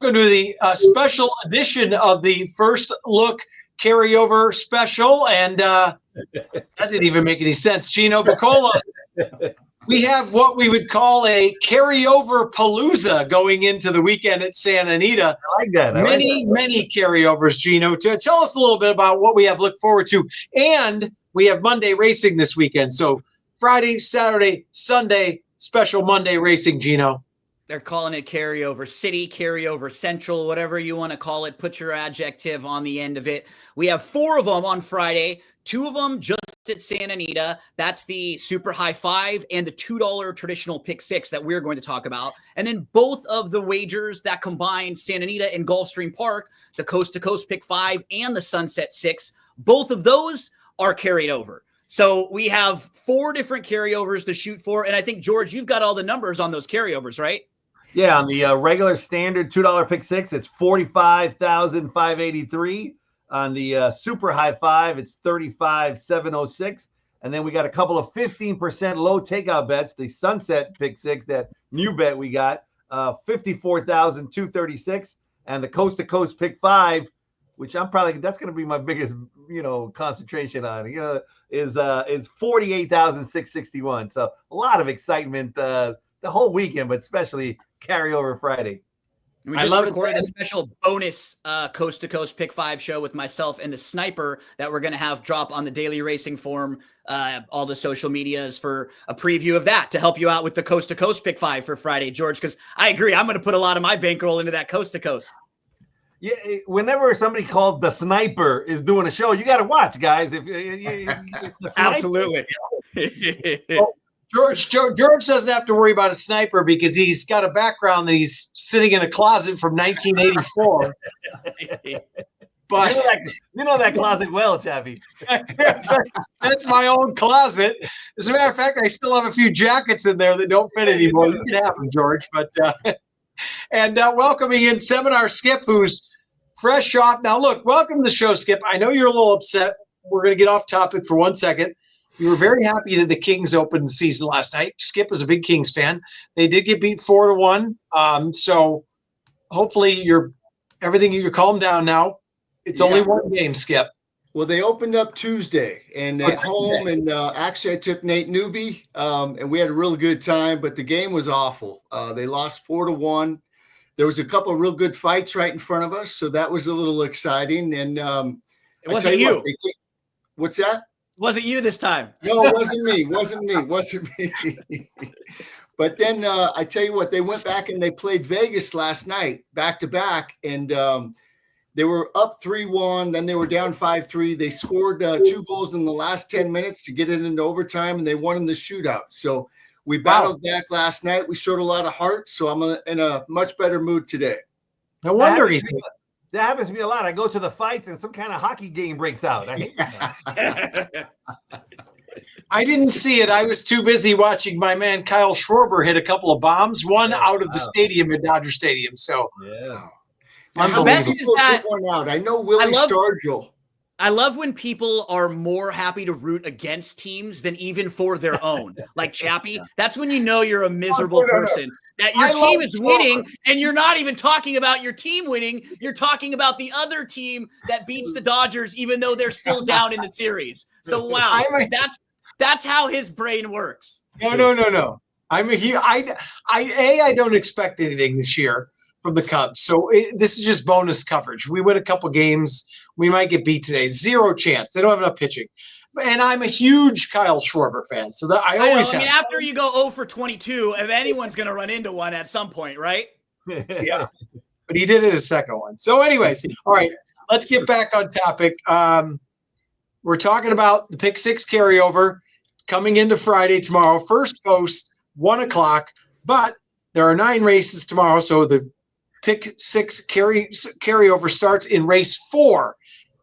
welcome to the special edition of the First Look Carryover Special. And that didn't even make any sense. Gino Bacola, we have what we would call a carryover palooza going into the weekend at Santa Anita. I like that. Many carryovers, Gino. Tell us a little bit about what we have looked forward to. And we have Monday racing this weekend. So Friday, Saturday, Sunday, special Monday racing, Gino. They're calling it carryover city, carryover central, whatever you want to call it. Put your adjective on the end of it. We have 4 of them on Friday, 2 of them just at Santa Anita. That's the Super High Five and the $2 traditional pick 6 that we're going to talk about. And then both of the wagers that combine Santa Anita and Gulfstream Park, the Coast to Coast pick 5 and the Sunset 6, both of those are carried over. So we have 4 different carryovers to shoot for. And I think, George, you've got all the numbers on those carryovers, right? Yeah, on the regular standard $2 pick 6, it's 45,583. On the super high 5, it's 35,706. And then we got a couple of 15% low takeout bets. The sunset pick 6, that new bet we got, 54,236. And the coast to coast pick 5, which that's going to be my biggest, concentration on, is 48,661. So a lot of excitement the whole weekend, but especially carryover Friday. We just recorded a special bonus Coast to Coast Pick 5 show with myself and the Sniper that we're going to have drop on the Daily Racing Forum, all the social medias for a preview of that to help you out with the Coast to Coast Pick 5 for Friday, George, because I agree. I'm going to put a lot of my bankroll into that Coast to Coast. Yeah, whenever somebody called the Sniper is doing a show, you got to watch, guys. Absolutely. Well, George doesn't have to worry about a sniper because he's got a background that he's sitting in a closet from 1984. But you know that closet well, Chappie. That's my own closet. As a matter of fact, I still have a few jackets in there that don't fit anymore. You can have them, George. But and welcoming in Seminar Skip, who's fresh off. Now, look, welcome to the show, Skip. I know you're a little upset. We're going to get off topic for 1 second. You were very happy that the Kings opened the season last night. Skip is a big Kings fan. They did get beat 4-1. So hopefully you're calmed down now. It's only one game, Skip. Well, they opened up Tuesday and at home, and actually I took Nate Newby, and we had a really good time, but the game was awful. They lost 4-1. There was a couple of real good fights right in front of us, so that was a little exciting. And it wasn't you. What's that? Wasn't you this time? No, it wasn't me. Wasn't me. But then I tell you what, they went back and they played Vegas last night, back to back, and they were up 3-1. Then they were down 5-3. They scored 2 goals in the last 10 minutes to get it into overtime, and they won in the shootout. So we battled back last night. We showed a lot of heart, so I'm in a much better mood today. No wonder that happens to me a lot. I go to the fights and some kind of hockey game breaks out. I hate that. I didn't see it. I was too busy watching my man Kyle Schwarber hit a couple of bombs, one out of the stadium at Dodger Stadium. So, How best is that? I know Willie Stargell. I love when people are more happy to root against teams than even for their own. Like Chappie, that's when you know you're a miserable person. That your team is winning, and you're not even talking about your team winning. You're talking about the other team that beats the Dodgers, even though they're still down in the series. So, wow, that's how his brain works. No. I don't expect anything this year from the Cubs. So this is just bonus coverage. We win a couple games. We might get beat today. 0 chance. They don't have enough pitching. And I'm a huge Kyle Schwarber fan. So that I always have. After you go 0 for 22, if anyone's going to run into one at some point, right? Yeah. But he did it a second one. So anyways, all right, let's get back on topic. We're talking about the Pick 6 carryover coming into Friday tomorrow. First Coast, 1 o'clock. But there are 9 races tomorrow. So the Pick 6 carryover starts in race 4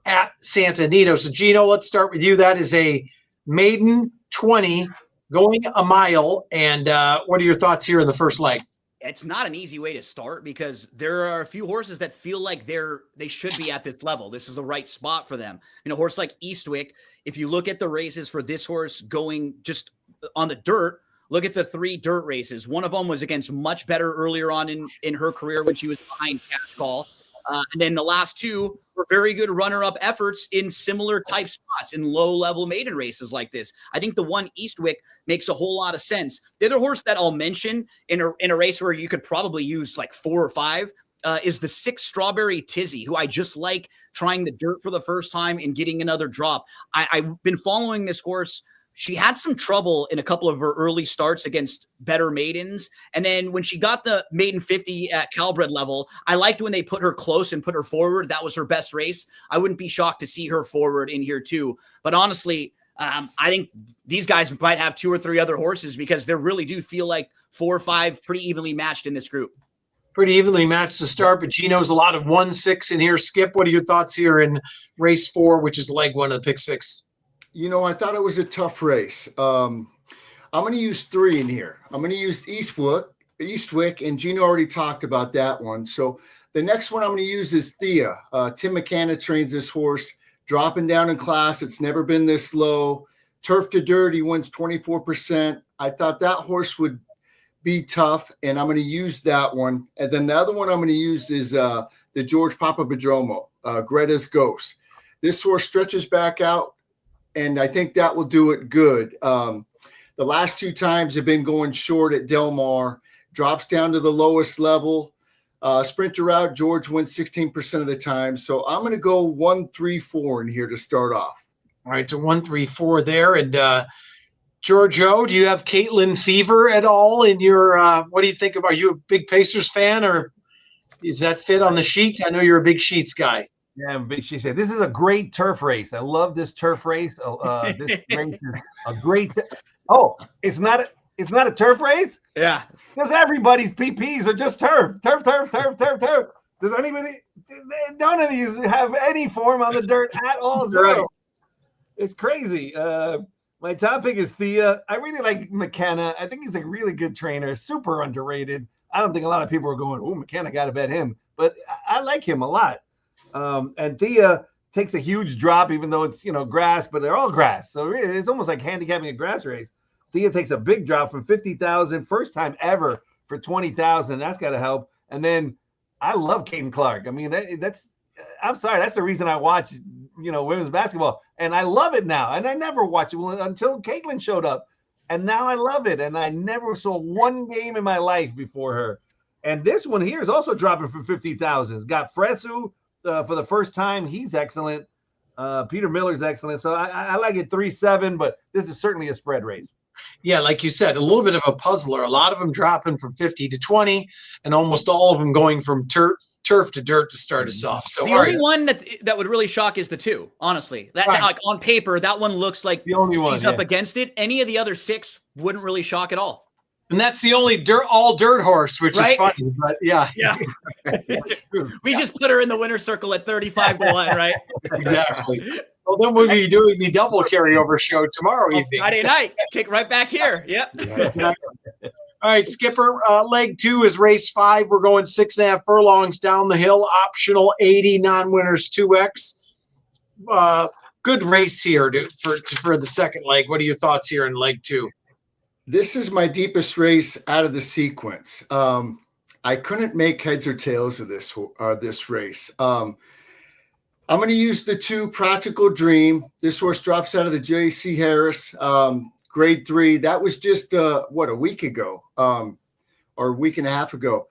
at Santa Anita. So, Gino, let's start with you. That is a maiden 20 going a mile. And what are your thoughts here in the first leg? It's not an easy way to start because there are a few horses that feel like they should be at this level. This is the right spot for them. A horse like Eastwick, if you look at the races for this horse going just on the dirt, Look at the 3 dirt races. One of them was against much better earlier on in her career when she was behind Cash Call. And then the last 2 were very good runner-up efforts in similar type spots in low-level maiden races like this. I think the one Eastwick makes a whole lot of sense. The other horse that I'll mention in a race where you could probably use like 4 or 5 is the 6 Strawberry Tizzy, who I just like trying the dirt for the first time and getting another drop. I've been following this horse. She had some trouble in a couple of her early starts against better maidens. And then when she got the maiden 50 at Calbred level, I liked when they put her close and put her forward. That was her best race. I wouldn't be shocked to see her forward in here too. But honestly, I think these guys might have 2 or 3 other horses because they really do feel like 4 or 5 pretty evenly matched in this group. Pretty evenly matched to start, but Gino's a lot of 1-6 in here. Skip, what are your thoughts here in race 4, which is leg 1 of the pick 6? I thought it was a tough race. I'm going to use 3 in here. I'm going to use Eastwick, and Gino already talked about that one. So the next one I'm going to use is Thea. Tim McKenna trains this horse, dropping down in class. It's never been this low. Turf to dirt, he wins 24%. I thought that horse would be tough, and I'm going to use that one. And then the other one I'm going to use is the George Papadromo, Greta's Ghost. This horse stretches back out, and I think that will do it good. The last 2 times have been going short at Del Mar, drops down to the lowest level. Sprinter out, George wins 16% of the time. So I'm going to go 1-3-4 in here to start off. All right, so 1-3-4 there. And Giorgio, do you have Caitlin Fever at all in your what do you think about? Are you a big Pacers fan, or is that fit on the sheets? I know you're a big sheets guy. Yeah, but she said this is a great turf race. I love this turf race. This race is a great. It's not a turf race. Yeah, because everybody's PPs are just turf. Does anybody? None of these have any form on the dirt at all. Zero. Right. It's crazy. My top pick is Thea. I really like McKenna. I think he's a really good trainer. Super underrated. I don't think a lot of people are going, "Oh, McKenna, got to bet him," but I like him a lot. And Thea takes a huge drop, even though it's, grass, but they're all grass. So really, it's almost like handicapping a grass race. Thea takes a big drop from 50,000, first time ever for 20,000. That's got to help. And then I love Caden Clark. I mean, I'm sorry. That's the reason I watch, women's basketball, and I love it now. And I never watched it until Caitlin showed up. And now I love it. And I never saw one game in my life before her. And this one here is also dropping from 50,000. It's got Fresu, for the first time. He's excellent. Peter Miller's excellent. So I like it 3-7, but this is certainly a spread race. Yeah, like you said, a little bit of a puzzler. A lot of them dropping from 50 to 20, and almost all of them going from turf to dirt to start us off. So the only one that would really shock is the 2. Honestly, like on paper, that one looks like the only one she's up against it. Any of the other 6 wouldn't really shock at all. And that's the only all dirt horse, which is funny, but yeah. We just put her in the winner's circle at 35 to 1, right? Exactly. Well, then we'll be doing the double carryover show tomorrow evening. Friday night. Kick right back here. Yep. Exactly. All right, Skipper, leg 2 is race 5. We're going 6.5 furlongs down the hill, optional 80, non-winners 2X. Good race here for the second leg. What are your thoughts here in leg 2? This is my deepest race out of the sequence. I couldn't make heads or tails of this race. I'm going to use the 2 Practical Dream. This horse drops out of the J.C. Harris, grade 3. That was just, a week ago or a week and a half ago.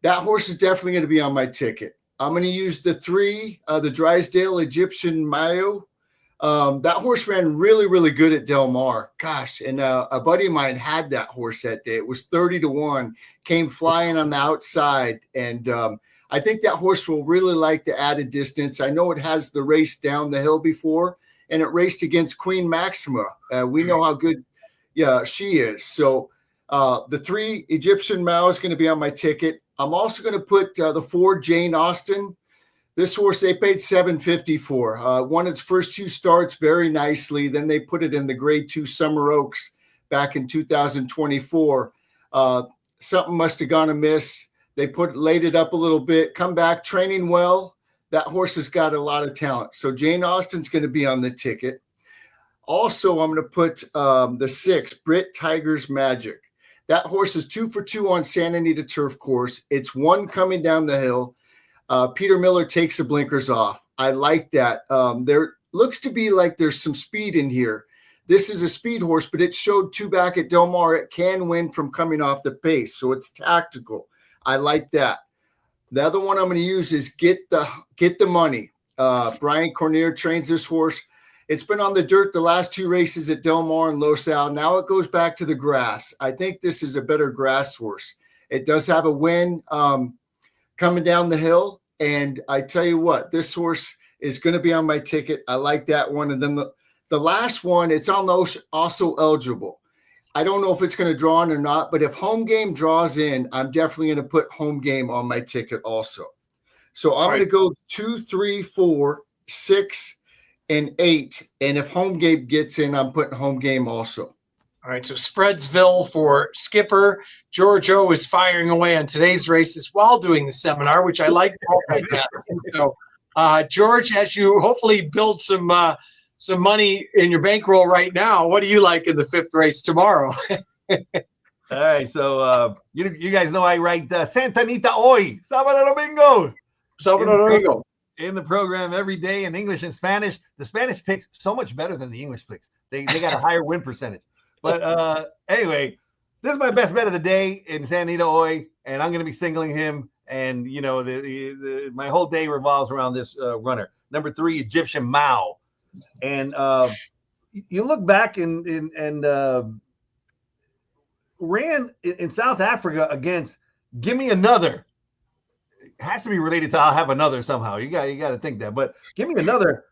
That horse is definitely going to be on my ticket. I'm going to use the 3, the Drysdale Egyptian Mayo. That horse ran really, really good at Del Mar. Gosh, and a buddy of mine had that horse that day. It was 30 to 1, came flying on the outside. And I think that horse will really like the added distance. I know it has the race down the hill before, and it raced against Queen Maxima. We know how good she is. So the 3 Egyptian Mao is going to be on my ticket. I'm also going to put the 4 Jane Austen. This horse they paid $750 for. Won its first 2 starts very nicely. Then they put it in the grade 2 Summer Oaks back in 2024. Something must have gone amiss. They laid it up a little bit, come back, training well. That horse has got a lot of talent. So Jane Austen's going to be on the ticket. Also, I'm going to put the 6, Brit Tiger's Magic. That horse is 2 for 2 on Santa Anita Turf Course. It's 1 coming down the hill. Peter Miller takes the blinkers off. I like that. There looks to be like there's some speed in here. This is a speed horse, but it showed 2 back at Del Mar. It can win from coming off the pace, so it's tactical. I like that. The other one I'm going to use is Get the Money. Brian Cornier trains this horse. It's been on the dirt the last 2 races at Del Mar and Los Al. Now it goes back to the grass. I think this is a better grass horse. It does have a win coming down the hill. And I tell you what, this horse is going to be on my ticket. I like that one. And then the last one, it's also eligible. I don't know if it's going to draw in or not, but if Home Game draws in, I'm definitely going to put Home Game on my ticket also. So I'm going to go 2, 3, 4, 6, and 8. And if Home Game gets in, I'm putting Home Game also. All right, so Spreadsville for Skipper. George O is firing away on today's races while doing the seminar, which I like. So, George, as you hopefully build some money in your bankroll right now, what do you like in the 5th race tomorrow? All right, so you guys know I write Santa Anita hoy, sábado domingo. Sábado domingo. In the program every day in English and Spanish. The Spanish picks so much better than the English picks. They got a higher win percentage. But anyway, this is my best bet of the day in Santa Anita hoy, and I'm going to be singling him. And you know, my whole day revolves around this runner. Number 3, Egyptian Mao. And you look back and ran in South Africa against Give Me Another. It has to be related to I'll Have Another somehow. You got to think that. But Give Me Another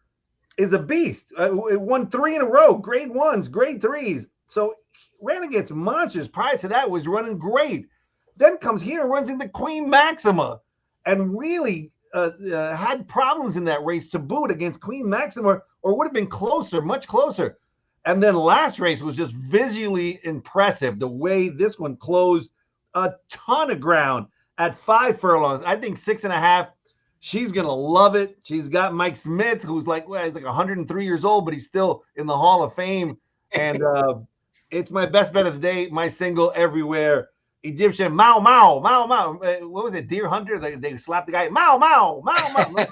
is a beast. It won 3 in a row, grade 1s, grade 3s. So ran against monsters. Prior to that was running great. Then comes here, runs into Queen Maxima, and really had problems in that race to boot against Queen Maxima, or would have been closer, much closer. And then last race was just visually impressive. The way this one closed a ton of ground at 5 furlongs. I think 6.5. She's going to love it. She's got Mike Smith, who's like, well, he's like 103 years old, but he's still in the Hall of Fame. And it's my best bet of the day, my single everywhere. Egyptian Mao, Mao, Mao, Mao. What was it? Deer Hunter? They slapped the guy. Mao, Mao, Mao, Mao.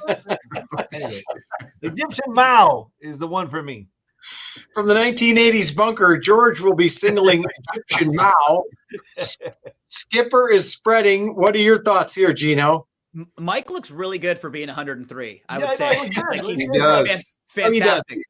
Anyway, Egyptian Mao is the one for me. From the 1980s bunker, George will be singling Egyptian Mao. Skipper is spreading. What are your thoughts here, Gino? Mike looks really good for being 103. I would Yeah, say like He does. fantastic.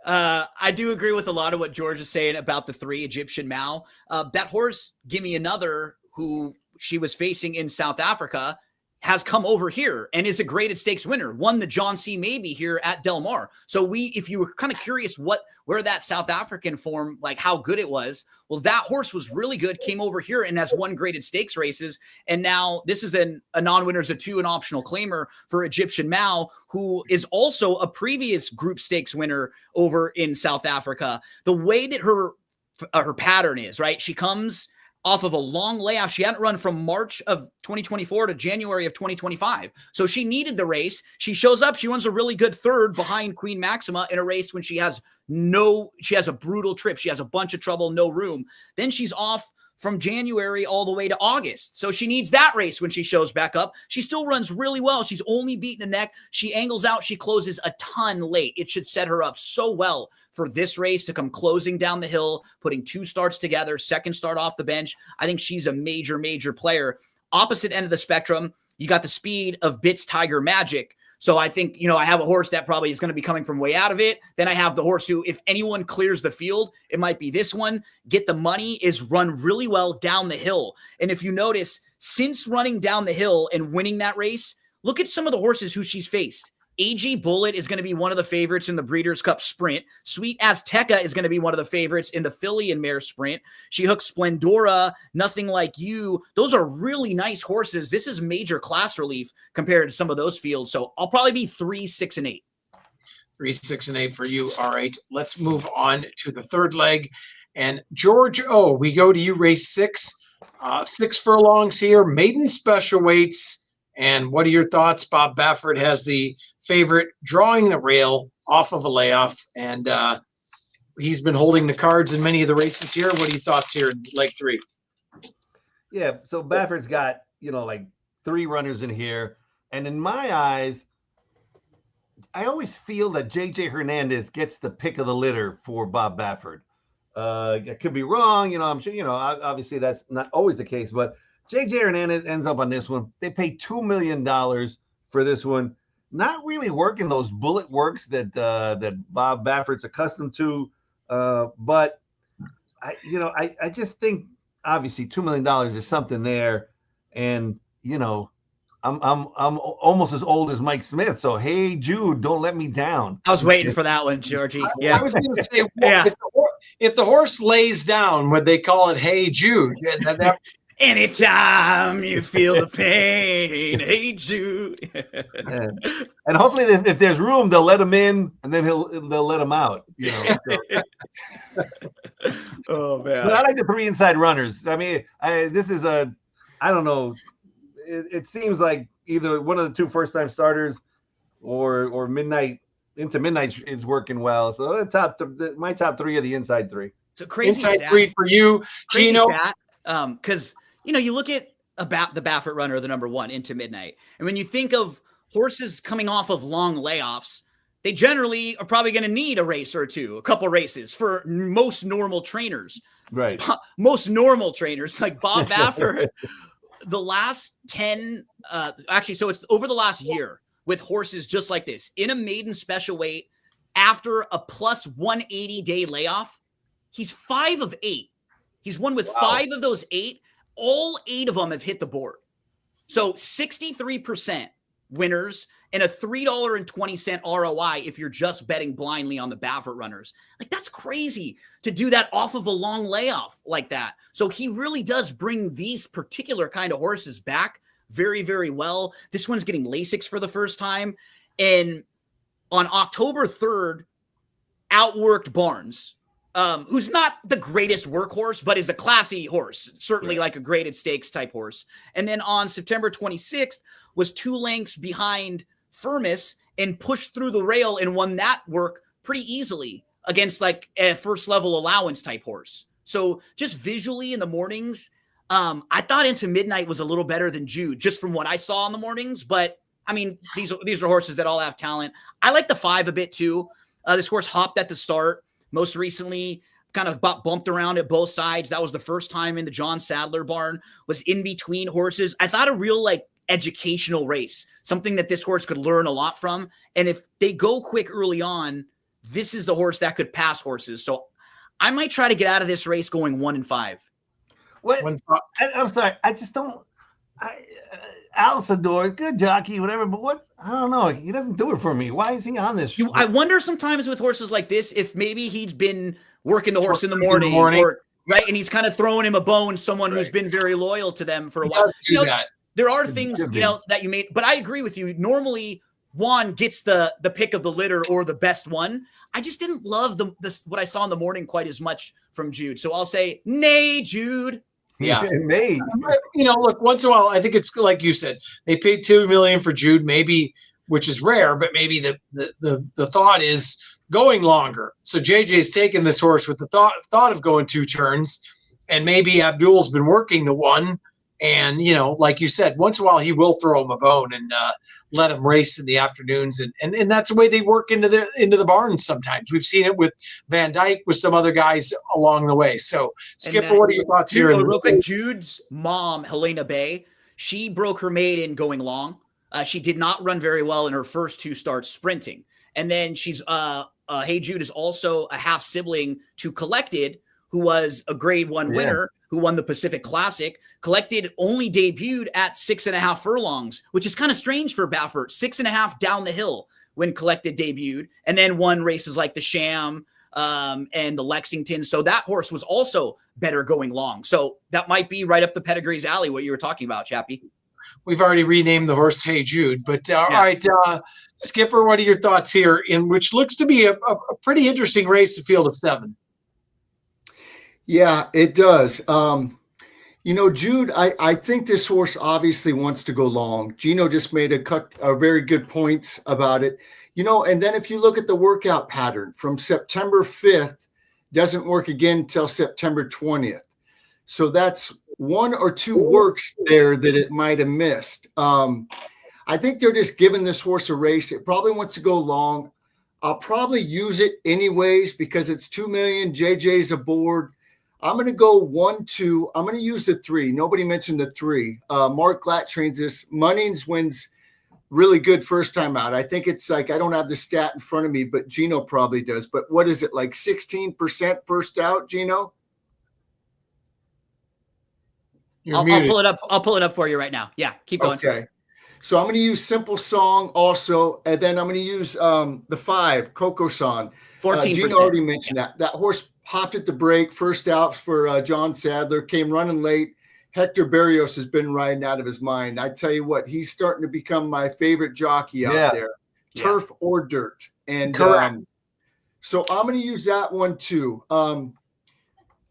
I do agree with a lot of what George is saying about the 3 Egyptian Mao. That horse, Give Me Another, who she was facing in South Africa, has come over here and is a graded stakes winner, won the John C. Maybe here at Del Mar. So if you were kind of curious where that South African form, like how good it was, well, that horse was really good, came over here and has won graded stakes races. And now this is a non-winner's a 2, an optional claimer for Egyptian Mao, who is also a previous group stakes winner over in South Africa. The way that her pattern is, right? She comes off of a long layoff. She hadn't run from March of 2024 to January of 2025. So she needed the race. She shows up. She runs a really good 3rd behind Queen Maxima in a race when she has a brutal trip. She has a bunch of trouble, no room. Then she's off from January all the way to August. So she needs that race when she shows back up. She still runs really well. She's only beaten a neck. She angles out. She closes a ton late. It should set her up so well for this race to come closing down the hill, putting 2 starts together, 2nd start off the bench. I think she's a major, major player. Opposite end of the spectrum, you got the speed of Bit's Tiger Magic. So I think, I have a horse that probably is going to be coming from way out of it. Then I have the horse who, if anyone clears the field, it might be this one. Get the Money is run really well down the hill. And if you notice, since running down the hill and winning that race, look at some of the horses who she's faced. AG Bullet is going to be one of the favorites in the Breeders' Cup Sprint. Sweet Azteca is going to be one of the favorites in the Filly and Mare Sprint. She hooks Splendora, Nothing Like You. Those are really nice horses. This is major class relief compared to some of those fields. So I'll probably be 3, 6, and 8. 3, 6, and 8 for you. All right, let's move on to the 3rd leg. And George O, we go to you, race 6. 6 furlongs here, maiden special weights. And what are your thoughts? Bob Baffert has the favorite drawing the rail off of a layoff, and he's been holding the cards in many of the races here. What are your thoughts here in leg 3? Yeah, so Baffert's got, like 3 runners in here. And in my eyes, I always feel that JJ Hernandez gets the pick of the litter for Bob Baffert. I could be wrong, I'm sure, obviously that's not always the case, but JJ Hernandez ends up on this one. They pay $2 million for this one. Not really working those bullet works that Bob Baffert's accustomed to. But I just think obviously $2 million is something there. And, I'm almost as old as Mike Smith. So, hey, Jude, don't let me down. I was waiting for that one, Georgie. Yeah. I was going to say, well, if the horse lays down, would they call it Hey Jude? Anytime you feel the pain, hey Jude. And hopefully, if there's room, they'll let him in, and then they'll let him out. Oh man! But I like the 3 inside runners. I mean, this is I don't know. It seems like either one of the 2 first-time starters, or midnight is working well. So my top 3 are the inside 3. So crazy inside 3 for you, Gino. Because you look at about the Baffert runner, the number 1 into midnight, and when you think of horses coming off of long layoffs, they generally are probably going to need a race or 2, a couple races for most normal trainers. Right. Most normal trainers like Bob Baffert. The last 10, so it's over the last year with horses just like this in a maiden special weight after a plus 180 day layoff. He's 5 of 8. He's won with 5 of those 8. All 8 of them have hit the board. So 63% winners and a $3.20 ROI if you're just betting blindly on the Baffert runners. Like, that's crazy to do that off of a long layoff like that. So he really does bring these particular kind of horses back very, very well. This one's getting Lasix for the first time. And on October 3rd, outworked Barnes, who's not the greatest workhorse, but is a classy horse, certainly like a graded stakes type horse. And then on September 26th was 2 lengths behind Firmus and pushed through the rail and won that work pretty easily against like a first level allowance type horse. So just visually in the mornings, I thought Into Midnight was a little better than Jude just from what I saw in the mornings. But I mean, these are horses that all have talent. I like the 5 a bit too. This horse hopped at the start. Most recently, kind of bumped around at both sides. That was the first time in the John Sadler barn, was in between horses. I thought a real like educational race, something that this horse could learn a lot from. And if they go quick early on, this is the horse that could pass horses. So I might try to get out of this race going 1 and 5. I'm sorry. I just don't. Alisador, good jockey, whatever. But I don't know. He doesn't do it for me. Why is he on this? I wonder sometimes with horses like this, if maybe he's been working the horse in the morning. Or, right? And he's kind of throwing him a bone, someone who's been very loyal to them for a while. There are things, that you made, but I agree with you. Normally, Juan gets the pick of the litter or the best one. I just didn't love what I saw in the morning quite as much from Jude. So I'll say, nay, Jude. Yeah. Look, once in a while, I think it's like you said, they paid $2 million for Jude, maybe, which is rare, but maybe the thought is going longer. So JJ's taken this horse with the thought of going 2 turns, and maybe Abdul's been working the 1. And, like you said, once in a while he will throw him a bone and let him race in the afternoons. And that's the way they work into the barns sometimes. We've seen it with Van Dyke, with some other guys along the way. So, Skipper, what are your thoughts here? Real quick, Jude's mom, Helena Bay, she broke her maiden going long. She did not run very well in her first 2 starts sprinting. And then she's Hey Jude is also a half sibling to Collected, who was a grade 1 winner, who won the Pacific Classic. Collected only debuted at 6.5 furlongs, which is kind of strange for Baffert. 6.5 down the hill when Collected debuted, and then won races like the Sham and the Lexington. So that horse was also better going long. So that might be right up the pedigree's alley, what you were talking about, Chappie. We've already renamed the horse Hey Jude, but all right, Skipper, what are your thoughts here in which looks to be a pretty interesting race, the field of 7? Yeah, it does. Jude, I think this horse obviously wants to go long. Gino just made a very good points about it. And then if you look at the workout pattern from September 5th, doesn't work again till September 20th. So that's 1 or 2 works there that it might have missed. I think they're just giving this horse a race. It probably wants to go long. I'll probably use it anyways because it's 2 million. JJ's aboard. I'm going to go 1, 2. I'm going to use the 3. Nobody mentioned the 3. Mark Glatt trains this. Munnings wins really good first time out. I think it's like, I don't have the stat in front of me, but Gino probably does. But what is it, like 16% first out, Gino? I'll pull it up. I'll pull it up for you right now. Yeah, keep going. Okay. So I'm going to use Simple Song also, and then I'm going to use the 5, Coco San. 14%. Gino already mentioned that. That horse hopped at the break, first out for John Sadler, came running late. Hector Barrios has been riding out of his mind. I tell you what, he's starting to become my favorite jockey out there, turf or dirt. And so I'm going to use that one too.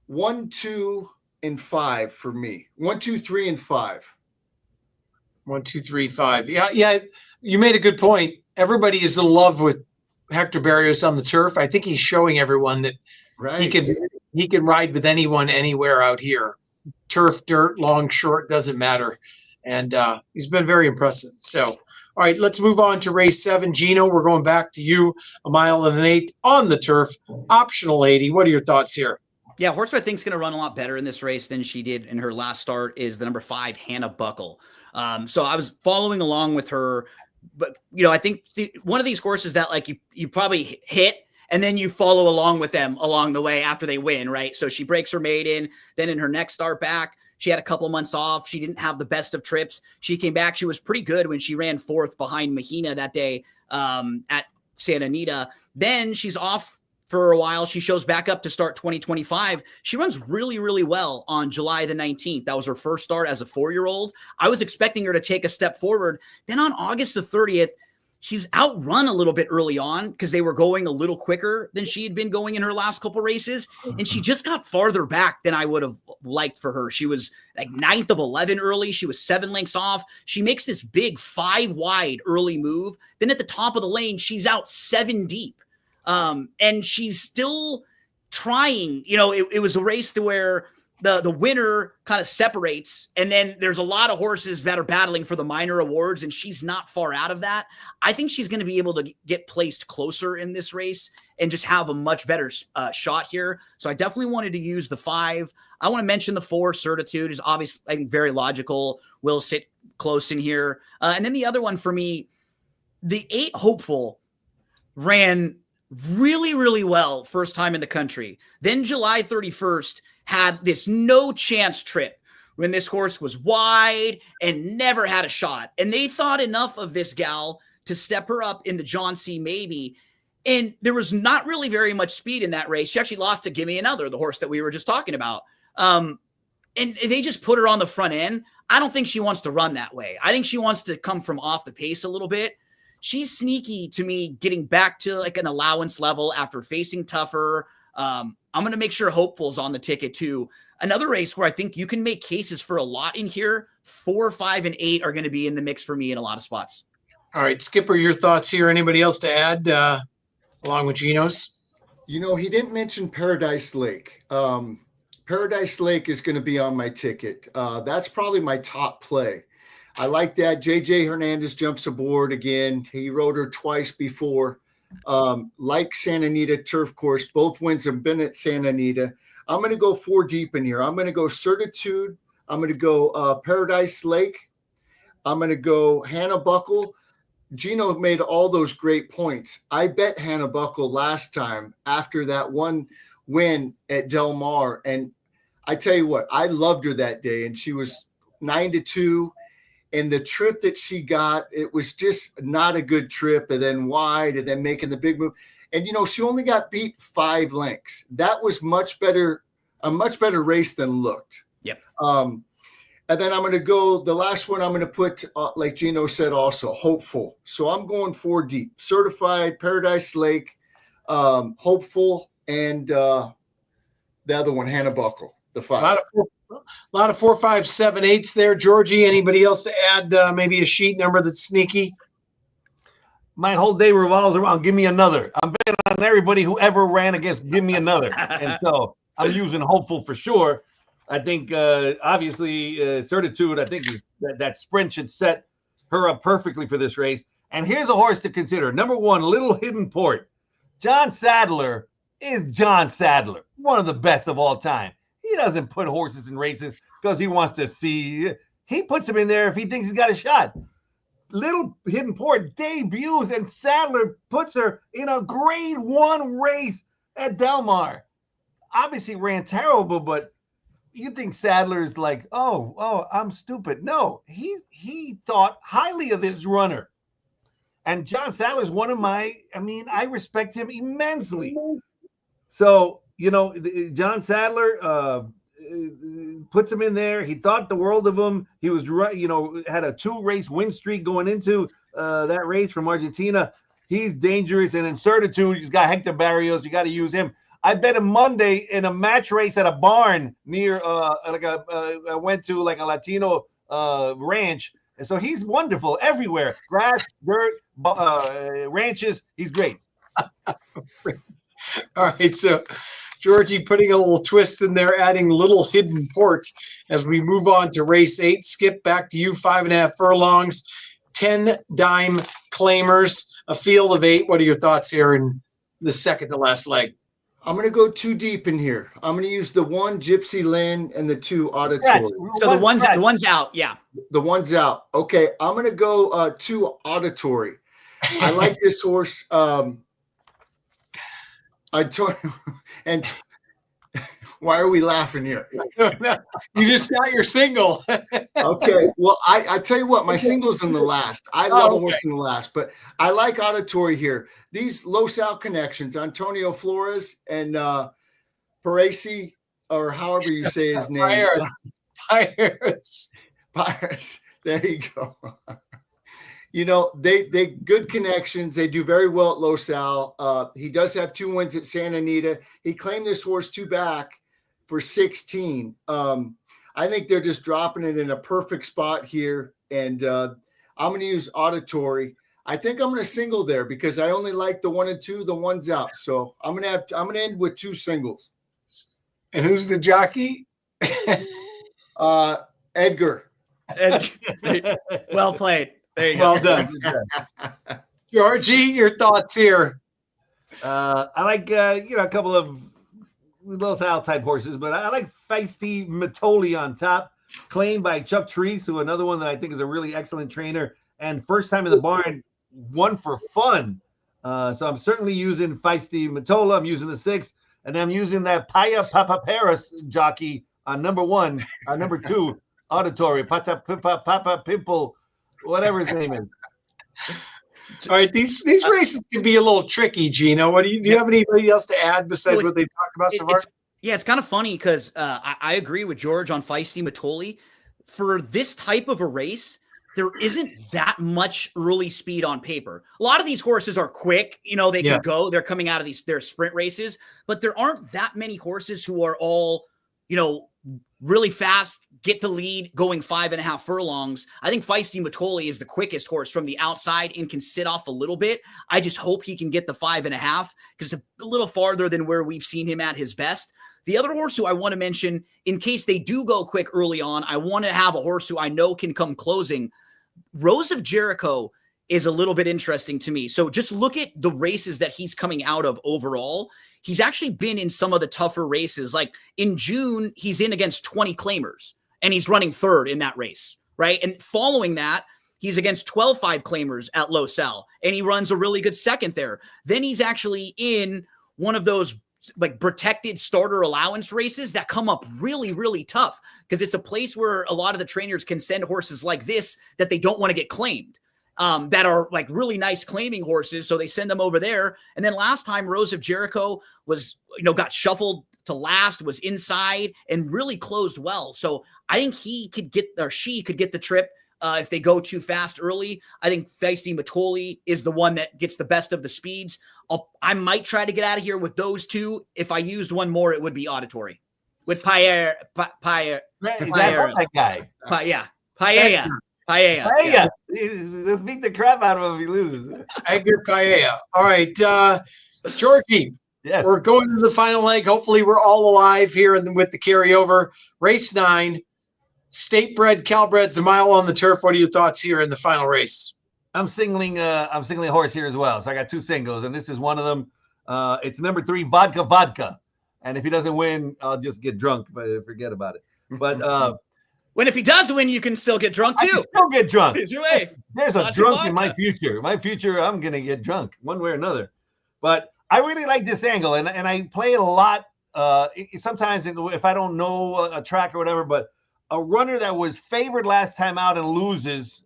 1, 2, and 5 for me. 1, 2, 3, and 5. 1, 2, 3, 5. Yeah. You made a good point. Everybody is in love with Hector Barrios on the turf. I think he's showing everyone that he can ride with anyone, anywhere out here. Turf, dirt, long, short, doesn't matter. And he's been very impressive. So, all right, let's move on to race 7. Gino, we're going back to you. 1 mile and an eighth on the turf. Optional 80. What are your thoughts here? Yeah, horse I think is going to run a lot better in this race than she did in her last start is the number 5, Hannah Buckle. So I was following along with her, but I think one of these horses that like you probably hit and then you follow along with them along the way after they win, right? So she breaks her maiden, then in her next start back, she had a couple of months off. She didn't have the best of trips. She came back. She was pretty good when she ran 4th behind Mahina that day at Santa Anita. Then she's off for a while. She shows back up to start 2025. She runs really, really well on July the 19th. That was her first start as a 4-year-old. I was expecting her to take a step forward. Then on August the 30th, she was outrun a little bit early on because they were going a little quicker than she had been going in her last couple races. And she just got farther back than I would have liked for her. She was like 9th of 11 early. She was 7 lengths off. She makes this big 5 wide early move. Then at the top of the lane, she's out 7 deep. And she's still trying, it was a race to where the winner kind of separates. And then there's a lot of horses that are battling for the minor awards and she's not far out of that. I think she's going to be able to get placed closer in this race and just have a much better shot here. So I definitely wanted to use the 5. I want to mention the 4, Certitude is obviously, I think, very logical. Will sit close in here. And then the other one for me, the 8, Hopeful, ran really, really well first time in the country. Then July 31st had this no chance trip when this horse was wide and never had a shot. And they thought enough of this gal to step her up in the John C. Maybe. And there was not really very much speed in that race. She actually lost to Gimme Another, the horse that we were just talking about. And they just put her on the front end. I don't think she wants to run that way. I think she wants to come from off the pace a little bit. She's sneaky to me, getting back to like an allowance level after facing tougher. I'm going to make sure Hopeful's on the ticket too. Another race where I think you can make cases for a lot in here. 4, 5, and 8 are going to be in the mix for me in a lot of spots. All right, Skipper, your thoughts here. Anybody else to add along with Gino's? He didn't mention Paradise Lake. Paradise Lake is going to be on my ticket. That's probably my top play. I like that. JJ Hernandez jumps aboard again. He rode her twice before. Like Santa Anita turf course, both wins have been at Santa Anita. I'm going to go 4 deep in here. I'm going to go Certitude. I'm going to go Paradise Lake. I'm going to go Hannah Buckle. Gino made all those great points. I bet Hannah Buckle last time after that one win at Del Mar. And I tell you what, I loved her that day. And she was 9-2. And the trip that she got, it was just not a good trip. And then wide and then making the big move. And, she only got beat 5 lengths. That was a much better race than looked. Yep. And then I'm going to go, the last one I'm going to put, like Gino said also, Hopeful. So I'm going 4 deep. Certified, Paradise Lake, Hopeful, and the other one, Hannah Buckle, the 5. A A lot of 4, 5, 7, 8s there. Georgie, anybody else to add? Maybe a sheet number that's sneaky. My whole day revolves around give me another. I'm betting on everybody who ever ran against give me another. And so I'm using hopeful for sure. I think obviously Certitude, I think that sprint should set her up perfectly for this race. And here's a horse to consider. Number 1, Little Hidden Port. John Sadler is John Sadler, one of the best of all time. He doesn't put horses in races because he wants to see. He puts them in there if he thinks he's got a shot. Little Hidden Port debuts and Sadler puts her in a grade 1 race at Del Mar. Obviously ran terrible, but you think Sadler's like, oh, I'm stupid. No, he thought highly of this runner. And John Sadler's one of I respect him immensely. So, John Sadler puts him in there. He thought the world of him. He was, had a 2-race win streak going into that race from Argentina. He's dangerous. And in Certitude, he's got Hector Barrios. You got to use him. I bet him Monday in a match race at a barn near, I went to like a Latino ranch. And so he's wonderful everywhere. Grass, dirt, ranches. He's great. All right, so Georgie putting a little twist in there, adding Little Hidden Port as we move on to race 8. Skip, back to you. 5.5 furlongs, 10 dime claimers, a field of 8. What are your thoughts here in the second to last leg? I'm going to go too deep in here. I'm going to use the 1 Gypsy Lynn and the 2 Auditory. So the one's out. Yeah. The one's out. Okay. I'm going to go 2 Auditory. I like this horse. And why are we laughing here? You just got your single. Okay. Well, I tell you what, my single's in the last. I love a horse in the last, but I like Auditory here. These Los Al connections, Antonio Flores and Parisi, or however you say his name. Pirates. There you go. They good connections. They do very well at Los Al. He does have 2 wins at Santa Anita. He claimed this horse 2 back for 16. I think they're just dropping it in a perfect spot here. And I'm going to use Auditory. I think I'm going to single there because I only like the 1 and 2. The 1's out. So I'm going to end with 2 singles. And who's the jockey? Edgar. Well played. There you Well go. done. Georgie, your thoughts here? I like, a couple of Los Al type horses, but I like Feisty Matoli on top, claimed by Chuck Treese, who another one that I think is a really excellent trainer. And first time in the barn, one for fun. So I'm certainly using Feisty Matola. I'm using the 6, and I'm using that Paya Papa Paris jockey on number 1, on number 2, Auditory, Papa Pimple, whatever his name is. All right, these races can be a little tricky, Gino. Do you have anybody else to add besides what they've talked about so far? It's kind of funny because I agree with George on Feisty Matoli. For this type of a race, there isn't that much early speed on paper. A lot of these horses are quick. They can go. They're coming out of their sprint races, but there aren't that many horses who are all, really fast, get the lead, going 5.5 furlongs. I think Feisty Matoli is the quickest horse from the outside and can sit off a little bit. I just hope he can get the 5.5 because it's a little farther than where we've seen him at his best. The other horse who I want to mention, in case they do go quick early on, I want to have a horse who I know can come closing. Rose of Jericho is a little bit interesting to me. So just look at the races that he's coming out of overall. He's actually been in some of the tougher races. Like in June, he's in against 20 claimers and he's running 3rd in that race, right? And following that, he's against 12 5-claimers at Los Al and he runs a really good 2nd there. Then he's actually in one of those like protected starter allowance races that come up really, really tough because it's a place where a lot of the trainers can send horses like this that they don't want to get claimed. That are like really nice claiming horses. So they send them over there. And then last time Rose of Jericho was, got shuffled to last, was inside and really closed well. So I think she could get the trip if they go too fast early. I think Feisty Matoli is the one that gets the best of the speeds. I might try to get out of here with those 2. If I used one more, it would be Auditory. with Paella. That guy. Yeah. Paella. Paella. Yeah. Let's beat the crap out of him if he loses. Edgar Paella. All right, Georgie. Yes. We're going to the final leg. Hopefully, we're all alive here with the carryover. Race 9, state bred, Calbreds, a mile on the turf. What are your thoughts here in the final race? I'm singling a horse here as well. So I got 2 singles, and this is one of them. It's number 3, Vodka. And if he doesn't win, I'll just get drunk, but forget about it. But when if he does win, you can still get drunk too. I can still get drunk. Easy way. There's a drunk in my future. My future, I'm gonna get drunk one way or another. But I really like this angle, and I play it a lot. Sometimes if I don't know a track or whatever, but a runner that was favored last time out and loses,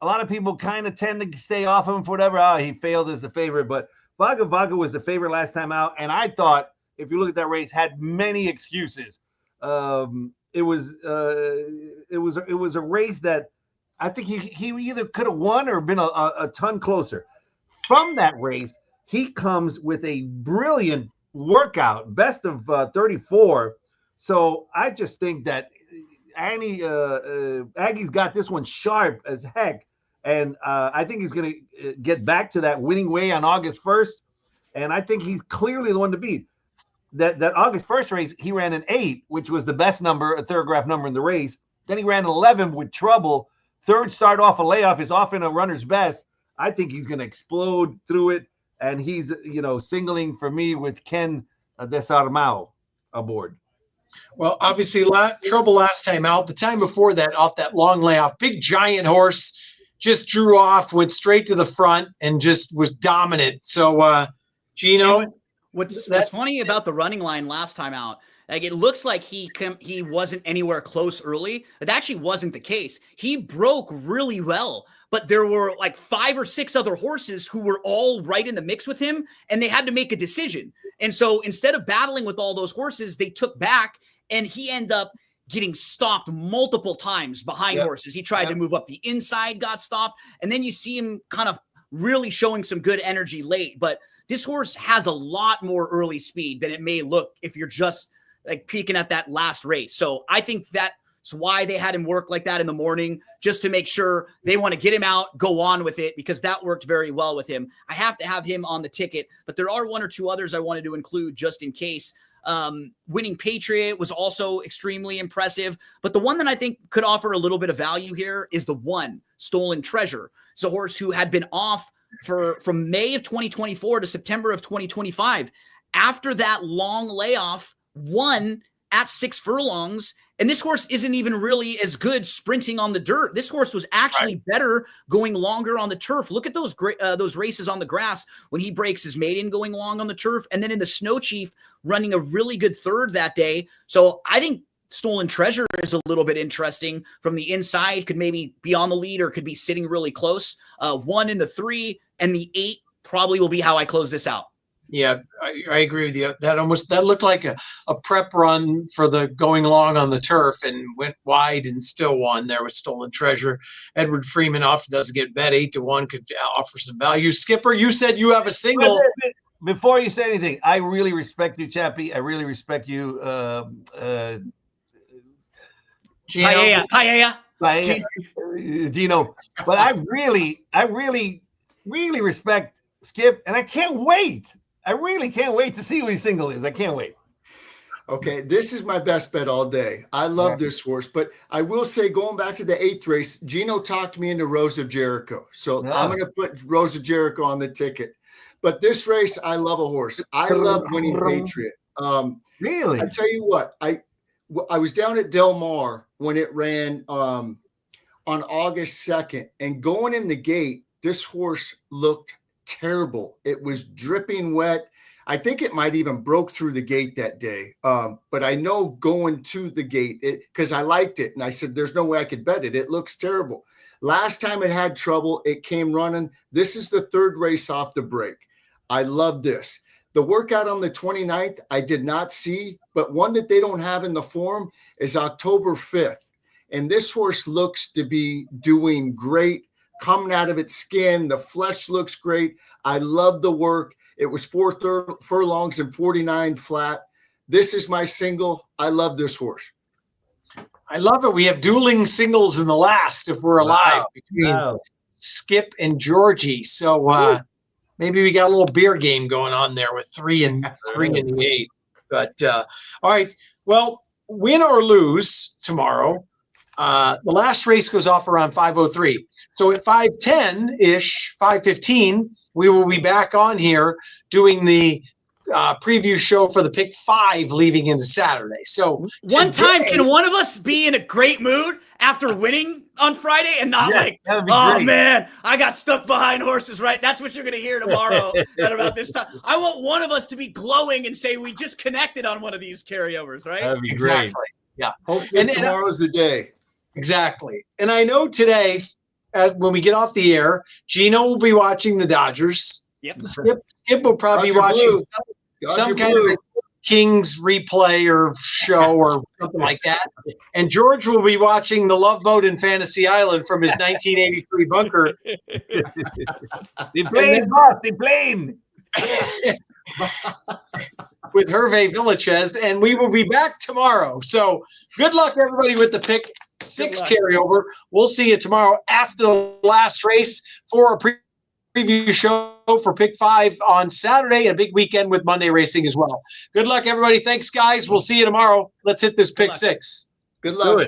a lot of people kind of tend to stay off him for whatever. Oh, he failed as the favorite, but Vaga was the favorite last time out, and I thought if you look at that race, had many excuses. It was a race that I think he either could have won or been a ton closer. From that race, he comes with a brilliant workout, best of 34. So I just think that Aggie's got this one sharp as heck. And I think he's going to get back to that winning way on August 1st. And I think he's clearly the one to beat. That August 1st race, he ran an 8, which was the best number, a thoroughgraph number in the race. Then he ran an 11 with trouble. Third start off a layoff is often a runner's best. I think he's going to explode through it. And he's, singling for me with Ken Desarmao aboard. Well, obviously, trouble last time out. The time before that, off that long layoff, big giant horse just drew off, went straight to the front, and just was dominant. So, Gino, what's funny about the running line last time out? Like it looks like he wasn't anywhere close early. It actually wasn't the case. He broke really well, but there were like 5 or 6 other horses who were all right in the mix with him, and they had to make a decision. And so instead of battling with all those horses, they took back, and he ended up getting stopped multiple times behind horses. He tried to move up the inside, got stopped, and then you see him kind of really showing some good energy late. But this horse has a lot more early speed than it may look if you're just like peeking at that last race. So I think that's why they had him work like that in the morning, just to make sure they want to get him out, go on with it, because that worked very well with him. I have to have him on the ticket, but there are 1 or 2 others I wanted to include just in case. Winning Patriot was also extremely impressive, but the one that I think could offer a little bit of value here is the 1, Stolen Treasure. It's a horse who had been off from May of 2024 to September of 2025. After that long layoff, won at 6 furlongs, and this horse isn't even really as good sprinting on the dirt. This horse was actually better going longer on the turf. Look at those races on the grass when he breaks his maiden going long on the turf, and then in the Snow Chief running a really good third that day. So I think Stolen Treasure is a little bit interesting from the inside, could maybe be on the lead or could be sitting really close. 1 in the 3 and the 8 probably will be how I close this out. Yeah, I agree with you. That looked like a prep run for the going long on the turf, and went wide and still won there with Stolen Treasure. Edward Freeman often doesn't get bet 8-1, could offer some value. Skipper, you said you have a single. Before you say anything, I really respect you, Chappie. I really respect you, Gino. Gino. But I really respect Skip, and I can't wait. I really can't wait to see who his single is. I can't wait. Okay, this is my best bet all day. I love this horse, but I will say, going back to the 8th race, Gino talked me into Rose of Jericho. So I'm going to put Rose of Jericho on the ticket. But this race, I love a horse. I love Winning Patriot. Really? I tell you what, I was down at Del Mar when it ran on August 2nd, and going in the gate, this horse looked terrible. It was dripping wet. I think it might even broke through the gate that day. But I know going to the gate, because I liked it, and I said, there's no way I could bet it. It looks terrible. Last time it had trouble, it came running. This is the 3rd race off the break. I love this. The workout on the 29th, I did not see, but one that they don't have in the form is October 5th. And this horse looks to be doing great, coming out of its skin. The flesh looks great. I love the work. It was 4 furlongs and 49 flat. This is my single. I love this horse. I love it. We have dueling singles in the last, if we're alive, between Skip and Georgie. So maybe we got a little beer game going on there with 3 and the 8. But all right. Well, win or lose tomorrow. The last race goes off around 5:03. So at 5:10-ish, 5:15, we will be back on here doing the preview show for the pick 5 leaving into Saturday. So one time, can one of us be in a great mood after winning on Friday and not oh great. Man, I got stuck behind horses, right? That's what you're going to hear tomorrow at about this time. I want one of us to be glowing and say we just connected on one of these carryovers, right? That'd be exactly. Great. Yeah. Hopefully tomorrow's the day. Exactly. And I know today, when we get off the air, Gino will be watching the Dodgers. Yep. Skip will probably be watching some kind of a Kings replay or show or something like that. And George will be watching the Love Boat in Fantasy Island from his 1983 bunker. The plane, boss, the plane. With Hervé Villachez, and we will be back tomorrow. So good luck, everybody, with the pick 6 carryover. We'll see you tomorrow after the last race for a preview show for pick 5 on Saturday, and a big weekend with Monday racing as well. Good luck, everybody. Thanks, guys. We'll see you tomorrow. Let's hit this pick 6. Good luck.